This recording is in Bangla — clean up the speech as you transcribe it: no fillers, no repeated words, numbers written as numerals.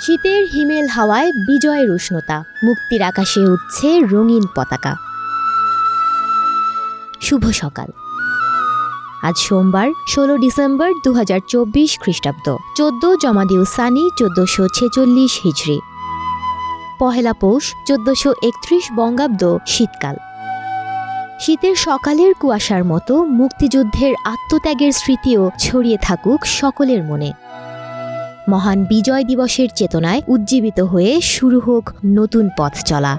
শীতের হিমেল হাওয়ায় বিজয়ের উষ্ণতা, মুক্তির আকাশে উঠছে রঙিন পতাকা। শুভ সকাল। আজ সোমবার ১৬ ডিসেম্বর ২০২৪ খ্রিস্টাব্দ, ১৪ জমাদিউ সানি ১৪৪৬ হিজরি, পহেলা পৌষ ১৪৩১ বঙ্গাব্দ। শীতকাল। শীতের সকালের কুয়াশার মতো মুক্তিযুদ্ধের আত্মত্যাগের স্মৃতিও ছড়িয়ে থাকুক সকলের মনে। মহান বিজয় দিবসের চেতনায় উজ্জীবিত হয়ে শুরু হোক নতুন পথ চলা।